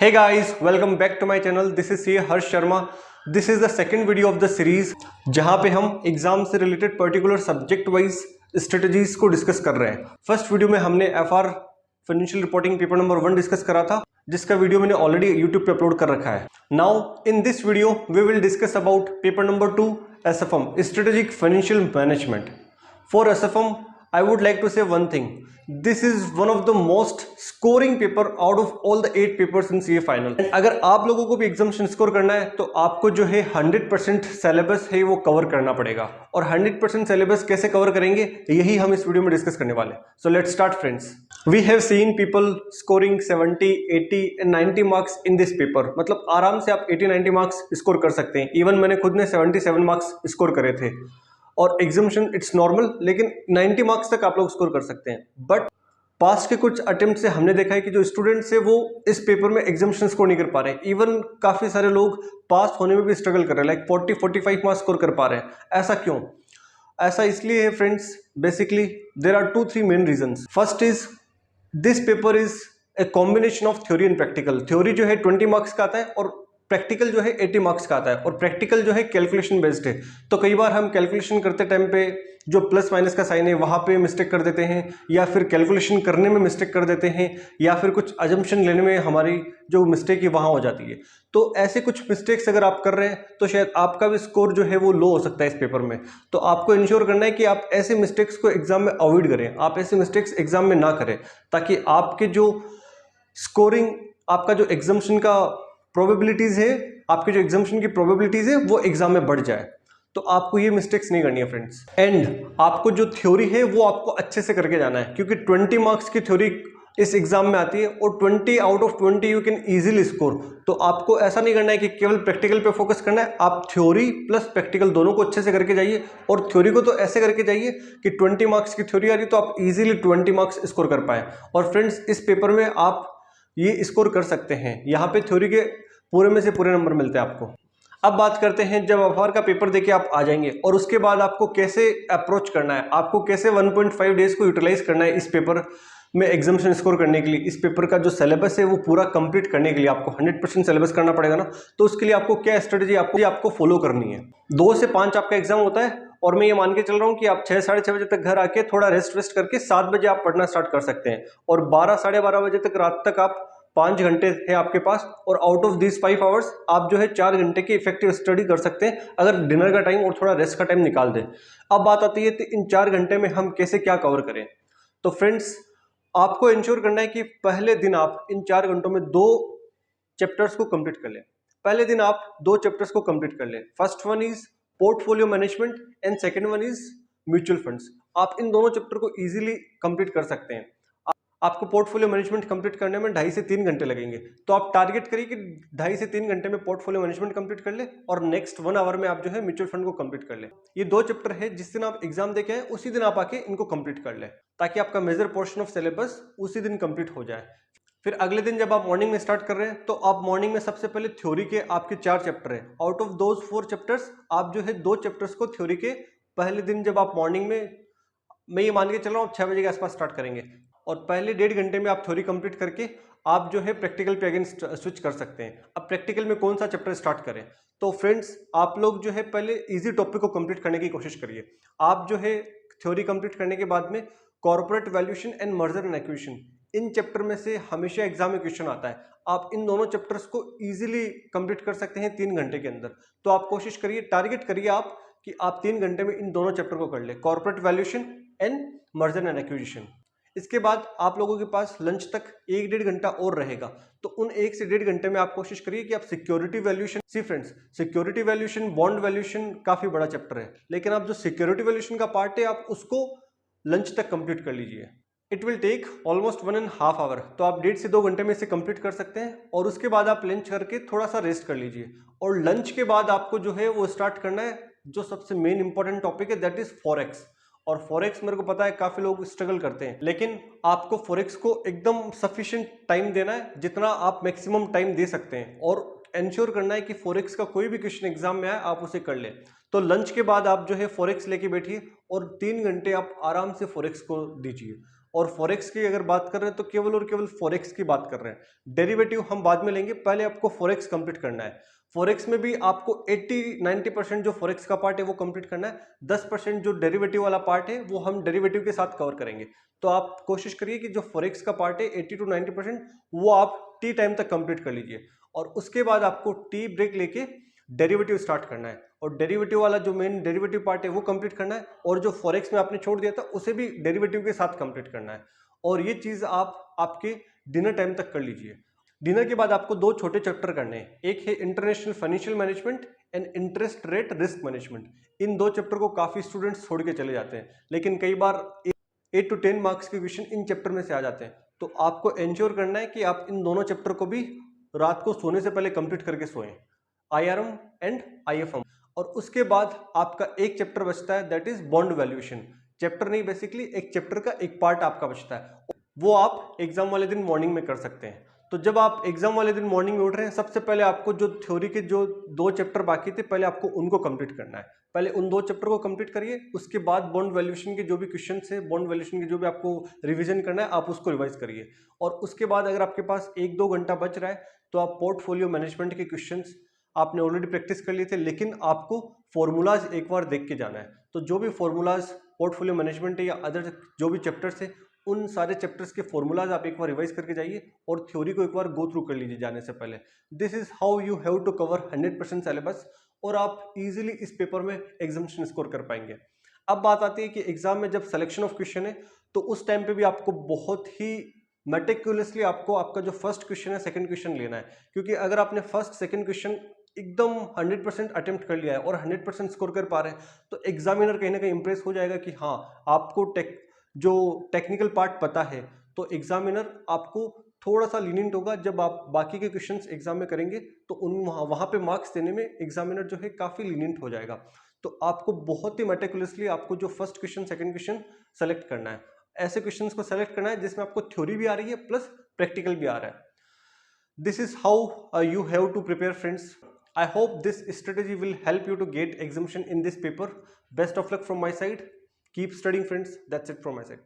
Hey guys, welcome back to my channel. This is CA Harsh Sharma. This is the second video of the series जहां पे हम exam से related particular subject wise strategies को discuss कर रहे हैं। First video में हमने FR financial reporting paper number 1 discuss करा था, जिसका वीडियो मैंने ऑलरेडी YouTube पे अपलोड कर रखा है। Now in this video we will discuss about paper number 2 SFM strategic financial management. For SFM I would like to say one thing. This is one of the most scoring paper out of all the 8 papers in CA final. अगर आप लोगों को भी examination score करना है तो आपको जो है 100% सिलेबस है वो कवर करना पड़ेगा। और 100% सिलेबस कैसे कवर करेंगे यही हम इस वीडियो में डिस्कस करने वाले। So let's start friends. We have seen people scoring 70, 80 and 90 marks in this paper. मतलब आराम से आप 80-90 मार्क्स स्कोर कर सकते हैं। इवन मैंने खुद ने 77 मार्क्स स्कोर करे थे और एग्जामिनेशन इट्स नॉर्मल, लेकिन 90 मार्क्स तक आप लोग स्कोर कर सकते हैं। बट पास्ट के कुछ अटेम्प्ट से हमने देखा है कि जो स्टूडेंट्स है वो इस पेपर में एग्जामिनेशन स्कोर नहीं कर पा रहे हैं। इवन काफ़ी सारे लोग पास होने में भी स्ट्रगल कर रहे हैं, लाइक 40-45 मार्क्स स्कोर कर पा रहे हैं। ऐसा क्यों? ऐसा इसलिए है friends, basically there are 2-3 main reasons. First is this paper is a combination of theory and practical. Theory जो है 20 मार्क्स का आता है और प्रैक्टिकल जो है 80 मार्क्स का आता है। और प्रैक्टिकल जो है कैलकुलेशन बेस्ड है, तो कई बार हम कैलकुलेशन करते टाइम पे जो प्लस माइनस का साइन है वहाँ पे मिस्टेक कर देते हैं, या फिर कैलकुलेशन करने में मिस्टेक कर देते हैं, या फिर कुछ अजम्पशन लेने में हमारी जो मिस्टेक है वहाँ हो जाती है। तो ऐसे कुछ मिस्टेक्स अगर आप कर रहे हैं तो शायद आपका भी स्कोर जो है वो लो हो सकता है इस पेपर में। तो आपको इंश्योर करना है कि आप ऐसे मिस्टेक्स को एग्जाम में अवॉइड करें, आप ऐसे मिस्टेक्स एग्जाम में ना करें, ताकि आपके जो स्कोरिंग, आपका जो एग्जामिनेशन का प्रोबेबिलिटीज है, आपके जो एग्जामिनेशन की प्रोबेबिलिटीज है वो एग्जाम में बढ़ जाए। तो आपको ये मिस्टेक्स नहीं करनी है फ्रेंड्स। एंड आपको जो थ्योरी है वो आपको अच्छे से करके जाना है, क्योंकि 20 मार्क्स की थ्योरी इस एग्जाम में आती है और 20 out of 20 you can easily score. तो आपको ऐसा नहीं करना है कि केवल प्रैक्टिकल पे फोकस करना है, आप थ्योरी प्लस प्रैक्टिकल दोनों को अच्छे से करके जाइए। और थ्योरी को तो ऐसे करके जाइए कि 20 मार्क्स की थ्योरी आ रही तो आप इजीली 20 मार्क्स स्कोर कर पाए। और फ्रेंड्स इस पेपर में आप ये स्कोर कर सकते हैं। यहाँ पे थ्योरी के पूरे में से पूरे नंबर मिलते हैं आपको। अब बात करते हैं जब FR का पेपर देके आप आ जाएंगे और उसके बाद आपको कैसे अप्रोच करना है, आपको कैसे 1.5 डेज को यूटिलाइज करना है इस पेपर में एग्जामिनेशन स्कोर करने के लिए। इस पेपर का जो सिलेबस है वो पूरा कंप्लीट करने के लिए आपको 100% सिलेबस करना पड़ेगा ना। तो उसके लिए आपको क्या स्ट्रेटेजी आपको फॉलो करनी है। 2 से 5 आपका एग्जाम होता है और मैं ये मान के चल रहा हूँ कि आप 6-6:30 बजे तक घर आके थोड़ा रेस्ट करके 7 बजे आप पढ़ना स्टार्ट कर सकते हैं। और 12-12:30 बजे तक रात तक आप 5 घंटे है आपके पास, और आउट ऑफ दिस 5 आवर्स आप जो है 4 घंटे की इफेक्टिव स्टडी कर सकते हैं अगर डिनर का टाइम और थोड़ा रेस्ट का टाइम निकाल दें। अब बात आती है कि इन 4 घंटे में हम कैसे क्या कवर करें। तो फ्रेंड्स आपको इंश्योर करना है कि पहले दिन आप इन 4 घंटों में 2 चैप्टर्स को कंप्लीट कर लें। पहले दिन आप 2 चैप्टर्स को कंप्लीट कर लें। First one is portfolio management and second one is mutual funds. आप इन दोनों चैप्टर को इजीली कंप्लीट कर सकते हैं। आपको पोर्टफोलियो मैनेजमेंट कंप्लीट करने में 2.5 से 3 घंटे लगेंगे। तो आप टारगेट करिए कि 2.5 से 3 घंटे में पोर्टफोलियो मैनेजमेंट कंप्लीट कर ले और नेक्स्ट 1 आवर में आप जो है म्यूचुअल फंड को कंप्लीट कर ले। ये 2 चैप्टर है, जिस दिन आप एग्जाम देके आए उसी दिन आप आके इनको कंप्लीट कर ले, ताकि आपका मेजर पोर्शन ऑफ सिलेबस उसी दिन कंप्लीट हो जाए। फिर अगले दिन जब आप मॉर्निंग में स्टार्ट कर रहे हैं तो आप मॉर्निंग में सबसे पहले थ्योरी के आपके 4 चैप्टर है। आउट ऑफ दोज 4 चैप्टर्स आप जो है 2 चैप्टर्स को थ्योरी के पहले दिन जब आप मॉर्निंग में, मैं ये मान के चल रहा हूँ 6 बजे के आसपास स्टार्ट करेंगे, और पहले 1.5 घंटे में आप थ्योरी कंप्लीट करके आप जो है प्रैक्टिकल पे अगेन स्विच कर सकते हैं। अब प्रैक्टिकल में कौन सा चैप्टर स्टार्ट करें? तो फ्रेंड्स आप लोग जो है पहले इजी टॉपिक को कंप्लीट करने की कोशिश करिए। आप जो है थ्योरी कंप्लीट करने के बाद में corporate valuation and merger and acquisition, in chapter में से हमेशा एग्जाम में क्वेश्चन आता है। आप इन दोनों चैप्टर्स को इजीली कंप्लीट कर सकते हैं 3 घंटे के अंदर। तो आप कोशिश करिए, टारगेट करिए आप कि आप 3 घंटे में इन दोनों चैप्टर को कर ले, corporate valuation and merger and acquisition. इसके बाद आप लोगों के पास लंच तक 1-1.5 घंटा और रहेगा। तो उन 1 से 1.5 घंटे में आप कोशिश करिए कि आप security valuation, see friends security valuation, bond valuation काफी बड़ा चैप्टर है, लेकिन आप जो सिक्योरिटी वैल्यूएशन का पार्ट है आप उसको लंच तक कंप्लीट कर लीजिए। It will take almost 1.5 hour. तो आप 1.5 से 2 घंटे में इसे कंप्लीट कर सकते हैं, और उसके बाद आप लंच करके थोड़ा सा रेस्ट कर लीजिए। और लंच के बाद आपको जो है वो स्टार्ट करना है जो सबसे मेन इंपॉर्टेंट टॉपिक है, दैट इज फॉरेक्स। और फॉरेक्स मेरे को पता है काफी लोग स्ट्रगल करते हैं, लेकिन आपको फॉरेक्स को एकदम सफिशिएंट टाइम देना है, जितना आप मैक्सिमम टाइम दे सकते हैं, और इंश्योर करना है कि फॉरेक्स का कोई भी क्वेश्चन एग्जाम में आए आप उसे कर ले। तो लंच के बाद आप जो है फॉरेक्स लेके बैठिए और 3 घंटे आप आराम से फॉरेक्स को दीजिए। और फॉरेक्स की अगर बात कर रहे हैं तो केवल और केवल फॉरेक्स की बात कर रहे हैं। डेरिवेटिव हम बाद में लेंगे, पहले आपको फॉरेक्स कंप्लीट करना है। फॉरेक्स में भी आपको 80-90% जो फॉरेक्स का पार्ट है वो कंप्लीट करना है। 10% जो डेरिवेटिव वाला पार्ट है वो हम डेरिवेटिव के साथ कवर करेंगे। तो आप कोशिश करिए कि जो फॉरेक्स का पार्ट है 80-90% वो आप टी टाइम तक कंप्लीट कर लीजिए, और उसके बाद आपको टी ब्रेक लेके डेरिवेटिव स्टार्ट करना है, और डेरिवेटिव वाला जो मेन डेरिवेटिव पार्ट है वो कंप्लीट करना है, और जो फॉरेक्स में आपने छोड़ दिया था उसे भी डेरिवेटिव के साथ कंप्लीट करना है। और ये चीज आप आपके डिनर टाइम तक कर लीजिए। डिनर के बाद आपको 2 छोटे चैप्टर करने हैं, एक है international financial management and interest rate risk management. In 2 chapter को काफी स्टूडेंट्स छोड़ के चले जाते हैं, लेकिन कई बार 8 to 10 मार्क्स के क्वेश्चन इन चैप्टर में से आ जाते हैं। तो आपको एंश्योर करना है कि आप इन दोनों चैप्टर को भी रात को सोने से पहले कंप्लीट करके सोएं, IRM एंड IFM। और उसके बाद आपका एक चैप्टर बचता है, that is bond valuation. Chapter नहीं, बेसिकली एक चैप्टर का एक पार्ट आपका बचता है, वो आप एग्जाम वाले दिन मॉर्निंग में कर सकते हैं। तो जब आप एग्जाम वाले दिन मॉर्निंग में उठ रहे हैं, सबसे पहले आपको जो थ्योरी के जो 2 चैप्टर बाकी थे पहले आपको उनको कंप्लीट करना है। पहले उन 2 चैप्टर को कंप्लीट करिए, उसके बाद बॉन्ड वैल्यूएशन के जो भी क्वेश्चन है, बॉन्ड वैल्यूएशन के जो भी आपको रिवीजन करना है आप उसको रिवाइज करिए। और उसके बाद अगर आपके पास 1-2 घंटा बच रहा है तो आप पोर्टफोलियो मैनेजमेंट के क्वेश्चंस आपने ऑलरेडी प्रैक्टिस कर लिए थे, लेकिन आपको फॉर्मूलाज एक बार देख के जाना है। तो जो भी फॉर्मूलाज पोर्टफोलियो मैनेजमेंट है या अदर जो भी चैप्टर्स है, उन सारे चैप्टर्स के फॉर्मूलाज आप एक बार रिवाइज करके जाइए और थ्योरी को एक बार गो थ्रू कर लीजिए जाने से पहले। This is how you have to cover 100% syllabus, और आप इजीली इस पेपर में एग्जामिनेशन स्कोर कर पाएंगे। अब बात आती है कि एग्जाम में जब सिलेक्शन ऑफ क्वेश्चन है तो उस टाइम पे भी आपको बहुत ही मेटिकुलसली आपको आपका जो फर्स्ट क्वेश्चन है सेकंड क्वेश्चन लेना है, क्योंकि अगर आपने फर्स्ट सेकंड क्वेश्चन एकदम 100% अटेम्प्ट कर लिया है और 100% स्कोर कर पा रहे हैं तो एग्जामिनर कहीं ना कहीं इंप्रेस हो जाएगा कि हाँ आपको जो टेक्निकल पार्ट पता है। तो एग्जामिनर आपको थोड़ा सा लीनियंट होगा जब आप बाकी के क्वेश्चंस एग्जाम में करेंगे, तो उन वहां पे मार्क्स देने में एग्जामिनर जो है काफी लीनियंट हो जाएगा। तो आपको बहुत ही मेटिकुलसली आपको जो first question second question select करना है, ऐसे क्वेश्चंस को सेलेक्ट करना है जिसमें आपको थ्योरी भी आ रही है प्लस प्रैक्टिकल भी आ रहा है। This is how you have to prepare, friends. I hope this strategy will help you to get exemption in this paper. Best of luck from my side. Keep studying, friends. That's it from my side.